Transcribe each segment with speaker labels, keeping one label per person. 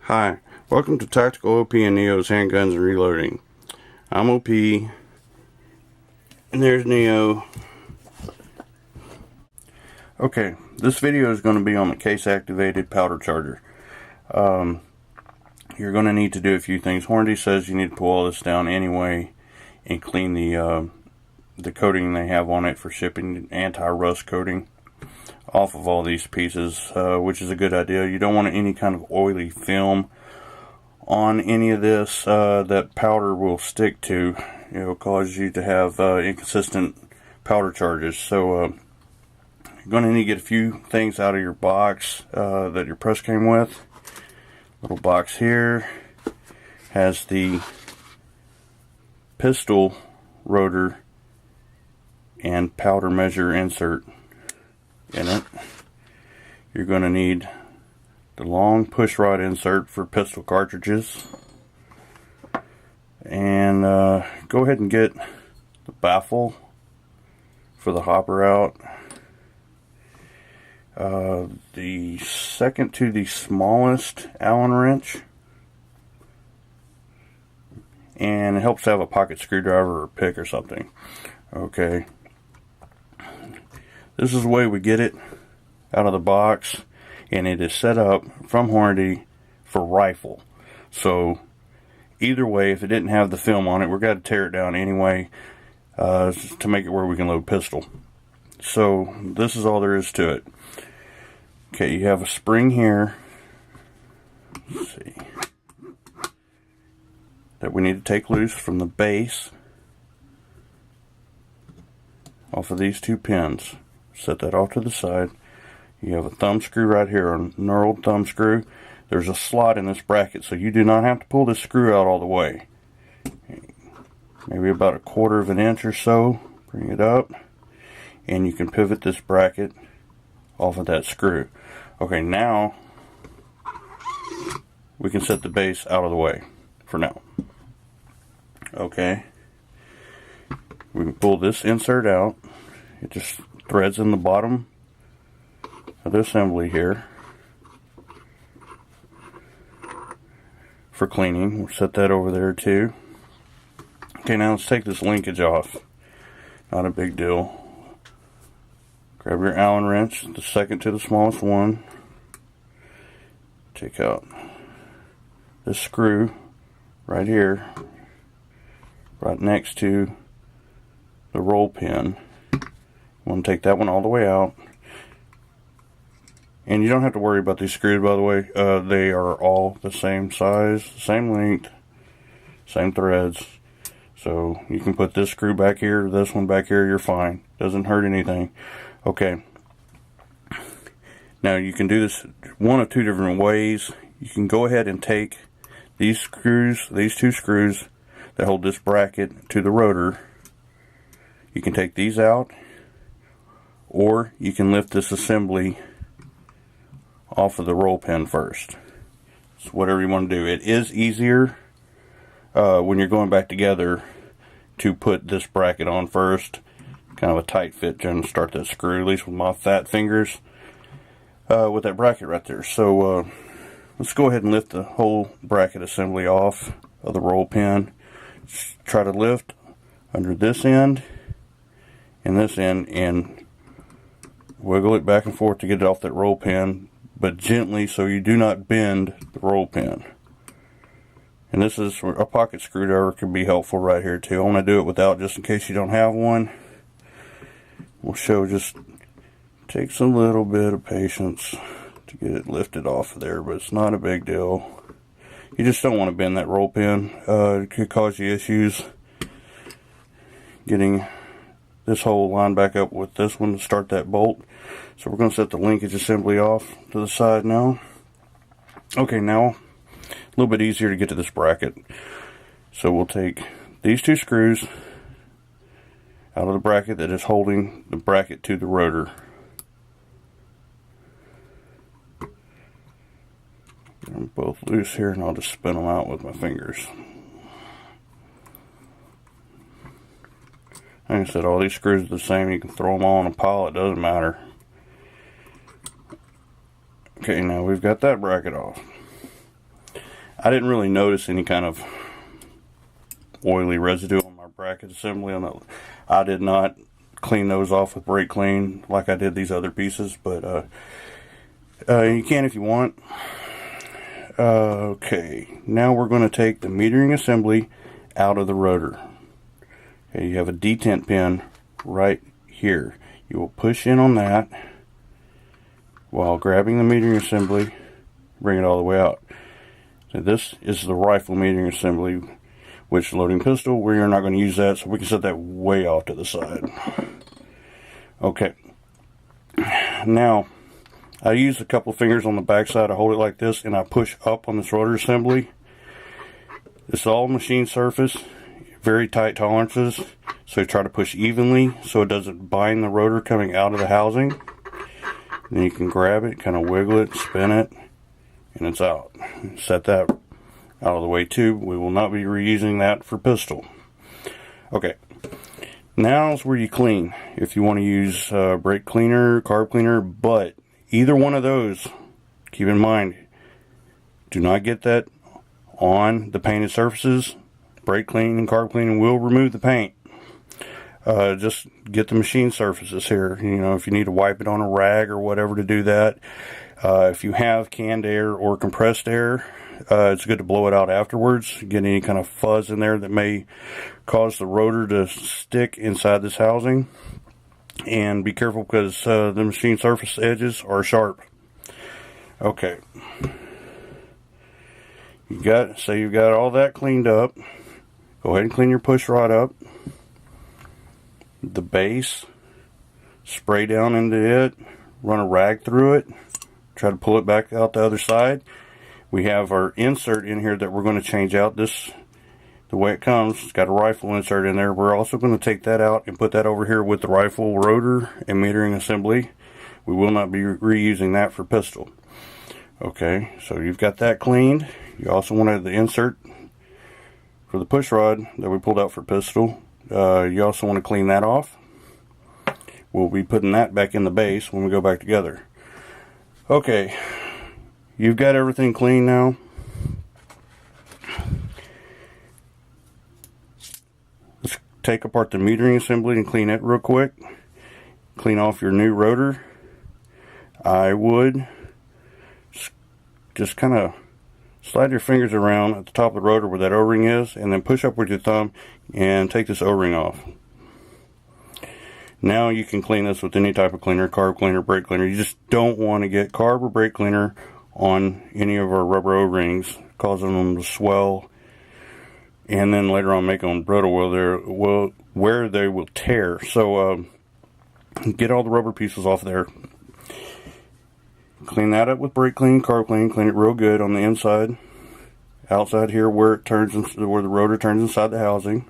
Speaker 1: Hi, welcome to Tactical OP and Neo's Handguns and Reloading. I'm OP, and there's Neo. Okay, this video is going to be on the case-activated powder charger. You're going to need to do a few things. Hornady says you need to pull all this down anyway and clean the coating they have on it for shipping, anti-rust coating, off of all these pieces, which is a good idea. You don't want any kind of oily film on any of this that powder will stick to. It will cause you to have inconsistent powder charges. So you're going to need to get a few things out of your box that your press came with. Little box here has the pistol rotor and powder measure insert in it. You're going to need the long push rod insert for pistol cartridges, and go ahead and get the baffle for the hopper out. The second to the smallest Allen wrench, and it helps to have a pocket screwdriver or pick or something. Okay, this is the way we get it out of the box, and it is set up from Hornady for rifle. So either way, if it didn't have the film on it, we're going to tear it down anyway to make it where we can load pistol. So this is all there is to it. Okay, you have a spring here, let's see, that we need to take loose from the base off of these two pins. Set that off to the side. You have a thumb screw right here, a knurled thumb screw. There's a slot in this bracket, so you do not have to pull this screw out all the way. Maybe about 1/4 of an inch or so. Bring it up, and you can pivot this bracket off of that screw. Okay, now we can set the base out of the way for now. Okay, we can pull this insert out. It just threads in the bottom of the assembly here for cleaning. We'll set that over there too. Okay, now let's take this linkage off. Not a big deal. Grab your Allen wrench, the second to the smallest one. Take out this screw right here, right next to the roll pin. You want to take that one all the way out. And you don't have to worry about these screws, by the way. They are all the same size, same length, same threads. So you can put this screw back here, this one back here, you're fine. Doesn't hurt anything. Okay. Now you can do this one of two different ways. You can go ahead and take these screws, these two screws that hold this bracket to the rotor. You can take these out, or you can lift this assembly off of the roll pin first. So whatever you want to do. It is easier when you're going back together to put this bracket on first. Kind of a tight fit trying to start that screw, at least with my fat fingers, with that bracket right there. So let's go ahead and lift the whole bracket assembly off of the roll pin. Just try to lift under this end and this end and wiggle it back and forth to get it off that roll pin, but gently so you do not bend the roll pin. And this is where a pocket screwdriver can be helpful right here too. I want to do it without, just in case you don't have one. We'll show, just takes a little bit of patience to get it lifted off of there, but it's not a big deal. You just don't want to bend that roll pin. It could cause you issues getting this hole lined back up with this one to start that bolt. So we're going to set the linkage assembly off to the side now. Okay, now a little bit easier to get to this bracket. So we'll take these two screws out of the bracket that is holding the bracket to the rotor. Get them both loose here, and I'll just spin them out with my fingers. Like I said, all these screws are the same. You can throw them all in a pile, it doesn't matter. Okay, now we've got that bracket off. I didn't really notice any kind of oily residue on my bracket assembly. I did not clean those off with brake clean like I did these other pieces, but you can if you want. Okay, now we're going to take the metering assembly out of the rotor. Okay, you have a detent pin right here. You will push in on that while grabbing the metering assembly, bring it all the way out. So this is the rifle metering assembly, which loading pistol, we're not going to use that, so we can set that way off to the side. Okay, now I use a couple fingers on the back side. I hold it like this and I push up on this rotor assembly. It's all machine surface, very tight tolerances, so try to push evenly so it doesn't bind the rotor coming out of the housing. Then you can grab it, kind of wiggle it, spin it, and it's out. Set that out of the way too. We will not be reusing that for pistol. Okay, now is where you clean. If you want to use brake cleaner, carb cleaner, but either one of those, keep in mind, do not get that on the painted surfaces. Brake cleaning and carb cleaning will remove the paint. Just get the machine surfaces here. You know, if you need to wipe it on a rag or whatever to do that. If you have canned air or compressed air, it's good to blow it out afterwards. Get any kind of fuzz in there that may cause the rotor to stick inside this housing. And be careful because the machine surface edges are sharp. Okay. You've got all that cleaned up. Go ahead and clean your push rod up. The base, spray down into it, run a rag through it, try to pull it back out the other side. We have our insert in here that we're going to change out. This, the way it comes, it's got a rifle insert in there. We're also going to take that out and put that over here with the rifle rotor and metering assembly. We will not be reusing that for pistol. Okay, so you've got that cleaned. You also wanted the insert for the push rod that we pulled out for pistol. You also want to clean that off. We'll be putting that back in the base when we go back together. Okay, you've got everything clean now. Let's take apart the metering assembly and clean it real quick. Clean off your new rotor. I would just kind of slide your fingers around at the top of the rotor where that O-ring is, and then push up with your thumb and take this O-ring off. Now you can clean this with any type of cleaner, carb cleaner, brake cleaner. You just don't want to get carb or brake cleaner on any of our rubber O-rings, causing them to swell, and then later on make them brittle where they will tear. So get all the rubber pieces off there. Clean that up with brake clean, carb clean. Clean it real good on the inside, outside here where it turns, where the rotor turns inside the housing.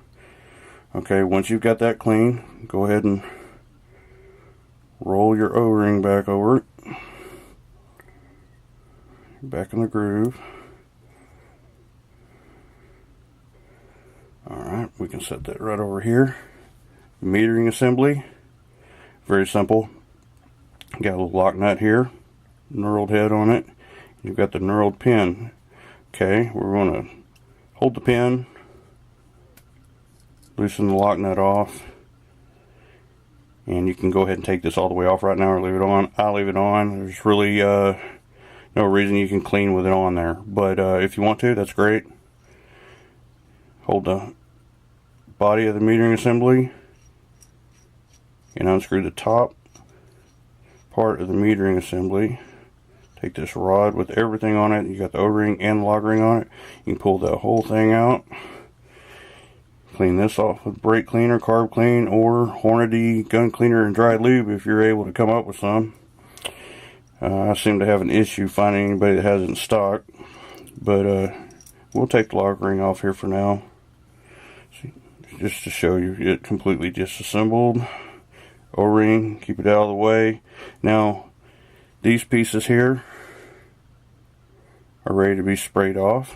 Speaker 1: Okay, once you've got that clean, go ahead and roll your O-ring back over it, back in the groove. Alright, we can set that right over here. Metering assembly, very simple. Got a little lock nut here, knurled head on it. You've got the knurled pin. Okay, we're going to hold the pin, loosen the lock nut off, and you can go ahead and take this all the way off right now or leave it on. I'll leave it on. There's really no reason you can clean with it on there, but if you want to, that's great. Hold the body of the metering assembly and unscrew the top part of the metering assembly. Take this rod with everything on it. You got the O-ring and the lock ring on it. You can pull the whole thing out. Clean this off with brake cleaner, carb clean, or Hornady gun cleaner and dry lube if you're able to come up with some. I seem to have an issue finding anybody that has it in stock, but we'll take the lock ring off here for now, just to show you it completely disassembled. O-ring, keep it out of the way. Now these pieces here are ready to be sprayed off.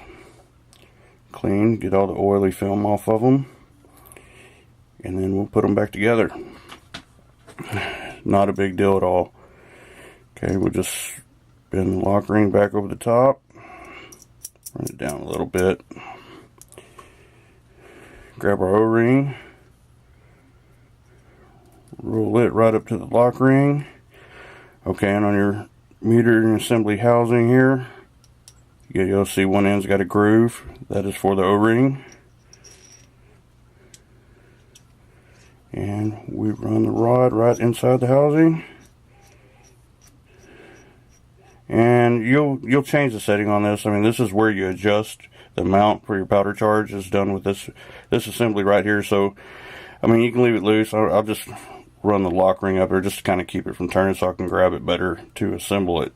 Speaker 1: Clean, get all the oily film off of them, and then we'll put them back together. Not a big deal at all. Okay, we'll just spin the lock ring back over the top, Run it down a little bit. Grab our O-ring. Roll it right up to the lock ring. Okay, and on your metering assembly housing here, you'll see one end's got a groove. That is for the O-ring. And we run the rod right inside the housing. And you'll change the setting on this. I mean, this is where you adjust the mount for your powder charge. Is done with this assembly right here. So, I mean, you can leave it loose. I'll just run the lock ring up there just to kind of keep it from turning, so I can grab it better to assemble it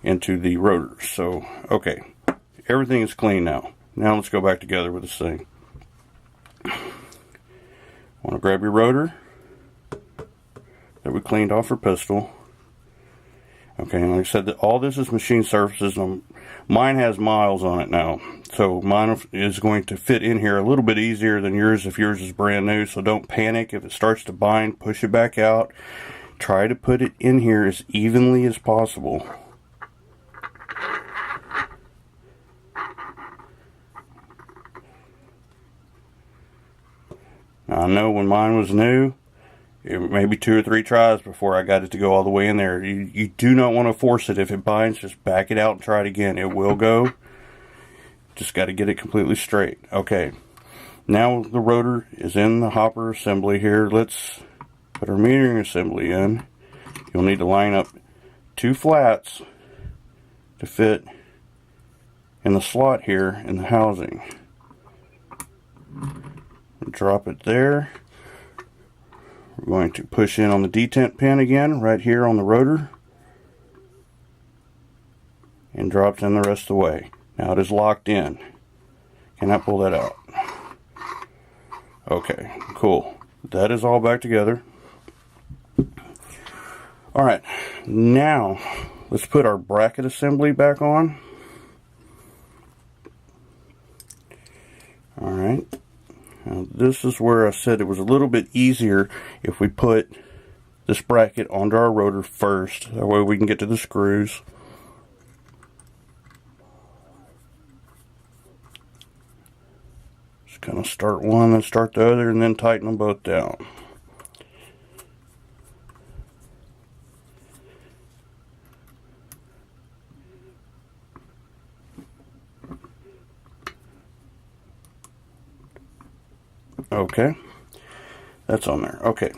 Speaker 1: into the rotor. So, okay, everything is clean now. Now let's go back together with this thing. Want to grab your rotor that we cleaned off our pistol. Okay, and like I said, all this is machine surfaces. Mine has miles on it now, so mine is going to fit in here a little bit easier than yours if yours is brand new. So don't panic if it starts to bind. Push it back out. Try to put it in here as evenly as possible. Now, I know when mine was new, maybe 2 or 3 tries before I got it to go all the way in there. You do not want to force it. If it binds, just back it out and try it again. It will go. Just got to get it completely straight. Okay, now the rotor is in the hopper assembly here. Let's put our metering assembly in. You'll need to line up 2 flats to fit in the slot here in the housing. Drop it there. We're going to push in on the detent pin again, right here on the rotor, and drops in the rest of the way. Now it is locked in. Cannot pull that out. Okay, cool. That is all back together. Alright, now let's put our bracket assembly back on. Alright. Now this is where I said it was a little bit easier if we put this bracket onto our rotor first. That way we can get to the screws. Just kind of start one and start the other and then tighten them both down. Okay, that's on there. Okay,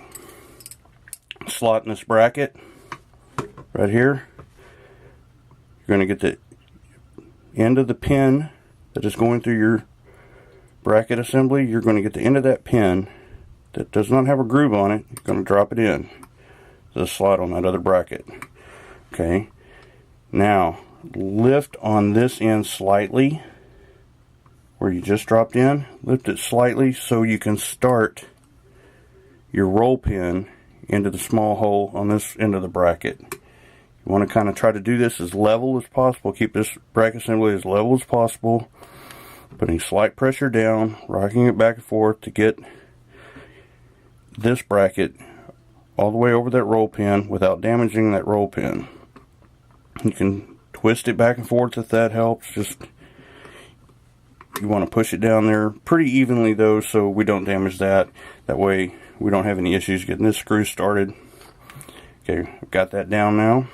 Speaker 1: slot in this bracket right here. You're going to get the end of the pin that is going through your bracket assembly. You're going to get the end of that pin that does not have a groove on it. You're going to drop it in the slot on that other bracket. Okay, now lift on this end slightly. Where you just dropped in, lift it slightly so you can start your roll pin into the small hole on this end of the bracket. You want to kind of try to do this as level as possible. Keep this bracket assembly as level as possible. Putting slight pressure down, rocking it back and forth to get this bracket all the way over that roll pin without damaging that roll pin. You can twist it back and forth if that helps. Just you want to push it down there pretty evenly though, so we don't damage that. That way we don't have any issues getting this screw started. Okay, I've got that down now.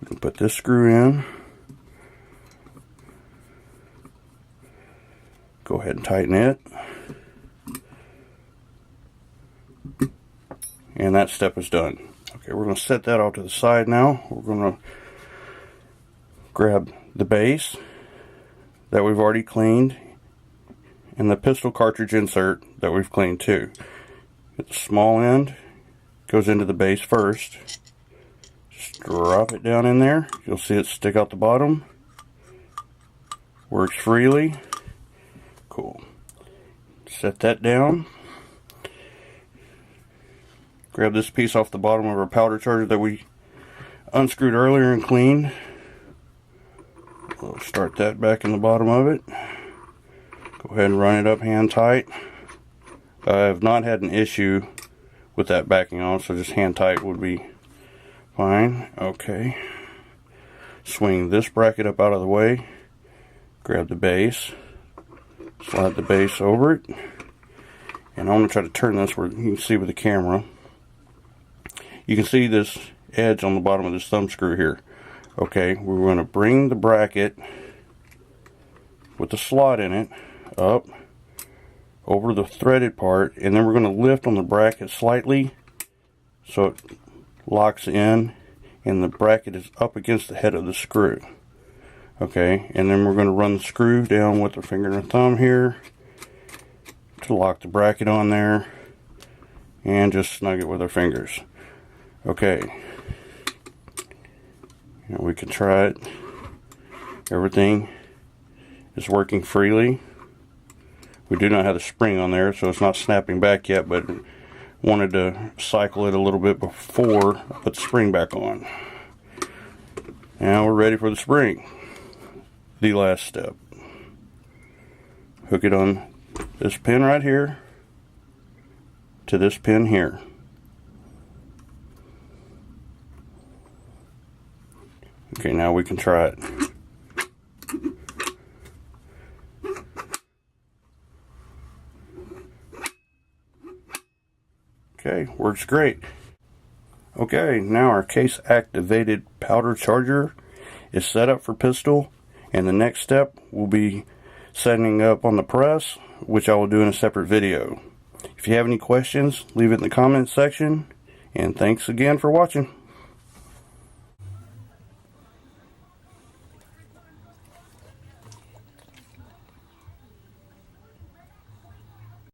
Speaker 1: We can put this screw in. Go ahead and tighten it. And that step is done. Okay, we're going to set that off to the side now. We're going to grab the base that we've already cleaned and the pistol cartridge insert that we've cleaned too. Get the small end, goes into the base first. Just drop it down in there. You'll see it stick out the bottom. Works freely. Cool. Set that down. Grab this piece off the bottom of our powder charger that we unscrewed earlier and cleaned. We'll start that back in the bottom of it. Go ahead and run it up hand tight. I have not had an issue with that backing on, so just hand tight would be fine. Okay. Swing this bracket up out of the way. grab the base, slide the base over it, and I'm going to try to turn this where you can see with the camera. You can see this edge on the bottom of this thumb screw here. Okay, we're going to bring the bracket with the slot in it up over the threaded part, and then we're going to lift on the bracket slightly so it locks in and the bracket is up against the head of the screw. Okay, and then we're going to run the screw down with our finger and thumb here to lock the bracket on there, and just snug it with our fingers. Okay, now we can try it. Everything is working freely. We do not have the spring on there, so it's not snapping back yet, but wanted to cycle it a little bit before I put the spring back on. Now we're ready for the spring. The last step. Hook it on this pin right here to this pin here. Okay, now we can try it. Okay, works great. Okay, now our case activated powder charger is set up for pistol, and the next step will be setting up on the press, which I will do in a separate video. If you have any questions, leave it in the comments section, and thanks again for watching.